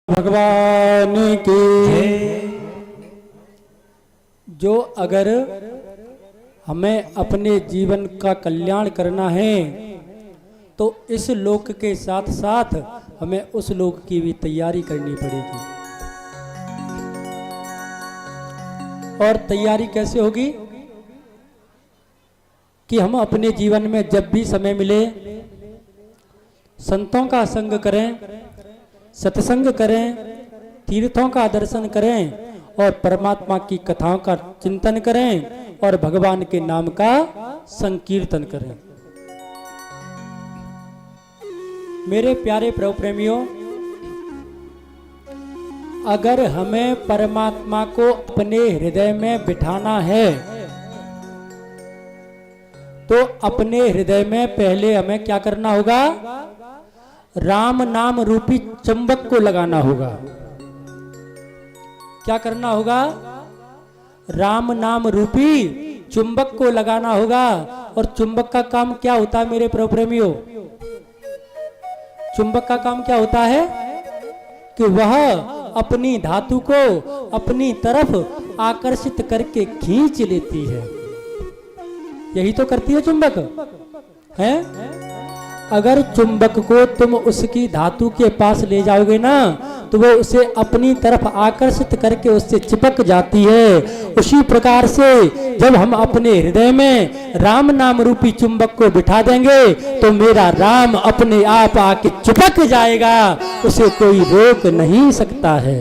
भगवान की। जो अगर हमें अपने जीवन का कल्याण करना है तो इस लोक के साथ साथ हमें उस लोक की भी तैयारी करनी पड़ेगी। और तैयारी कैसे होगी कि हम अपने जीवन में जब भी समय मिले संतों का संग करें, सत्संग करें, तीर्थों का दर्शन करें और परमात्मा की कथाओं का चिंतन करें और भगवान के नाम का संकीर्तन करें। मेरे प्यारे प्रभु प्रेमियों, अगर हमें परमात्मा को अपने हृदय में बिठाना है तो अपने हृदय में पहले हमें क्या करना होगा? राम नाम रूपी चुंबक को लगाना होगा। क्या करना होगा? राम नाम रूपी चुंबक को लगाना होगा। और चुंबक का काम क्या होता है मेरे प्रभु प्रेमियों? चुंबक का काम क्या होता है कि वह अपनी धातु को अपनी तरफ आकर्षित करके खींच लेती है। यही तो करती है चुंबक, है? अगर चुंबक को तुम उसकी धातु के पास ले जाओगे ना तो वो उसे अपनी तरफ आकर्षित करके उससे चिपक जाती है। उसी प्रकार से जब हम अपने हृदय में राम नाम रूपी चुंबक को बिठा देंगे तो मेरा राम अपने आप आके चिपक जाएगा, उसे कोई रोक नहीं सकता है।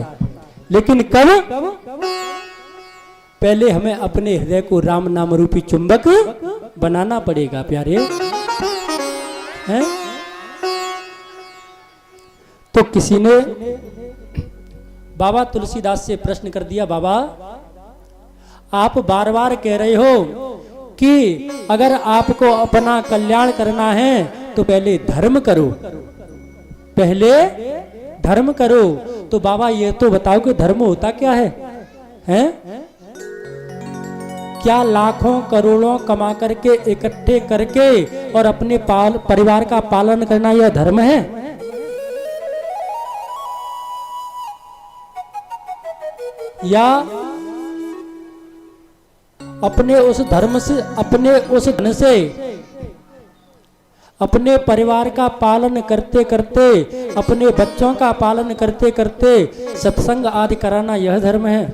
लेकिन कब? पहले हमें अपने हृदय को राम नाम रूपी चुंबक बनाना पड़ेगा प्यारे, हैं? तो किसी ने बाबा तुलसीदास से प्रश्न कर दिया, बाबा आप बार बार कह रहे हो कि अगर आपको अपना कल्याण करना है तो पहले धर्म करो, पहले धर्म करो। तो बाबा ये तो बताओ कि धर्म होता क्या है? हैं? क्या लाखों करोड़ों कमा करके इकट्ठे करके और अपने परिवार का पालन करना यह धर्म है? या अपने उस धर्म से, अपने उस धन से अपने परिवार का पालन करते करते, अपने बच्चों का पालन करते करते सत्संग आदि कराना यह धर्म है?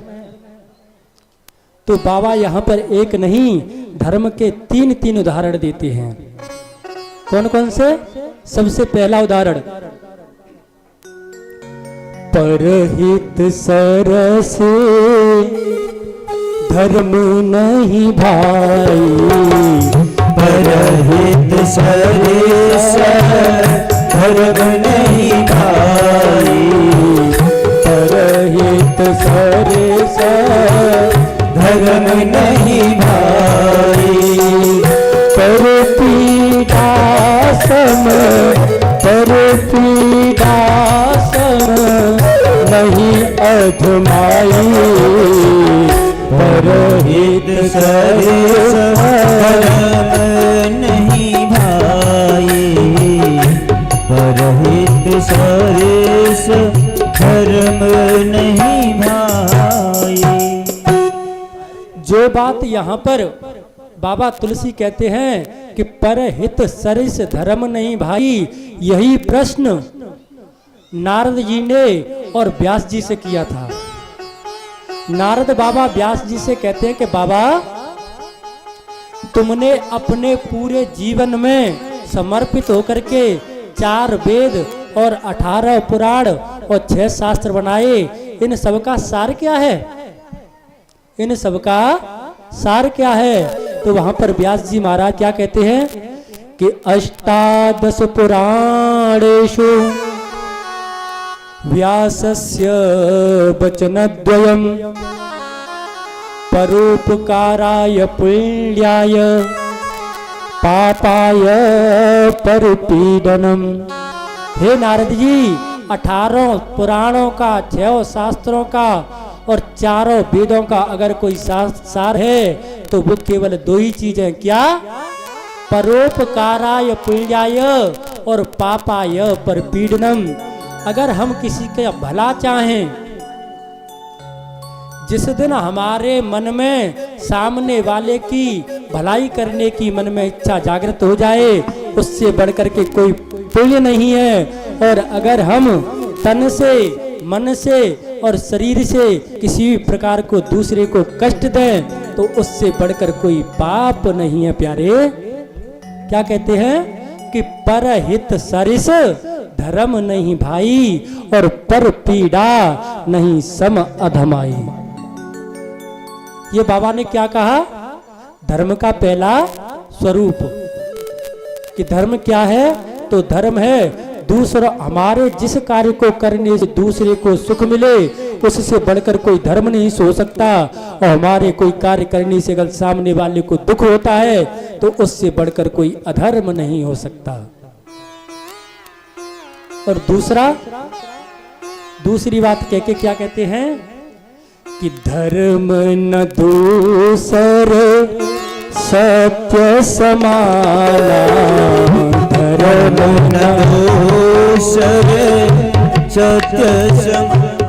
तो बाबा यहाँ पर एक नहीं धर्म के तीन उदाहरण देते हैं। कौन कौन से? सबसे पहला उदाहरण, परहित सरस धर्म नहीं भाई, परहित सरस धर्म नहीं भाई, परहित सरस धर्म नहीं भाई, पर पीड़ा सम नहीं अधमाई, परहित सरस धर्म नहीं भाई, परहित सरस धर्म नहीं भाई। जो बात यहाँ पर बाबा तुलसी कहते हैं कि परहित सरिस धर्म नहीं भाई, यही प्रश्न नारद जी ने और व्यास जी से किया था। नारद बाबा व्यास जी से कहते हैं कि बाबा तुमने अपने पूरे जीवन में समर्पित होकर के 4 वेद और 18 पुराण और 6 शास्त्र बनाए, इन सबका सार क्या है? इन सबका सार क्या है? तो वहां पर व्यास जी महाराज क्या कहते हैं कि अष्टादश पुराणेषु व्यासस्य वचनद्वयम् परोपकाराय पुण्याय पापाय परपीडनम्। हे नारद जी, 18 पुराणों का, 6 शास्त्रों का और 4 वेदों का अगर कोई सार है तो वो केवल 2 ही चीजें, क्या? परोपकाराय पुण्याय और पापाय परपीडनम। अगर हम किसी का भला चाहें, जिस दिन हमारे मन में सामने वाले की भलाई करने की मन में इच्छा जागृत हो जाए, उससे बढ़कर के कोई पुण्य नहीं है। और अगर हम तन से, मन से और शरीर से किसी भी प्रकार को दूसरे को कष्ट दें, तो उससे बढ़कर कोई पाप नहीं है प्यारे। क्या कहते हैं कि परहित सरिस धर्म नहीं भाई, और पर पीड़ा नहीं सम अधमाई। ये बाबा ने क्या कहा? धर्म का पहला स्वरूप कि धर्म क्या है? तो धर्म है दूसरा, हमारे जिस कार्य को करने से दूसरे को सुख मिले, उससे बढ़कर कोई धर्म नहीं हो सकता। और हमारे कोई कार्य करने से अगर सामने वाले को दुख होता है, तो उससे बढ़कर कोई अधर्म नहीं हो सकता। और दूसरी बात कह के क्या कहते हैं कि धर्म न दूसरे सत्य समाना, धर्म न दूसरे सत्य समाना।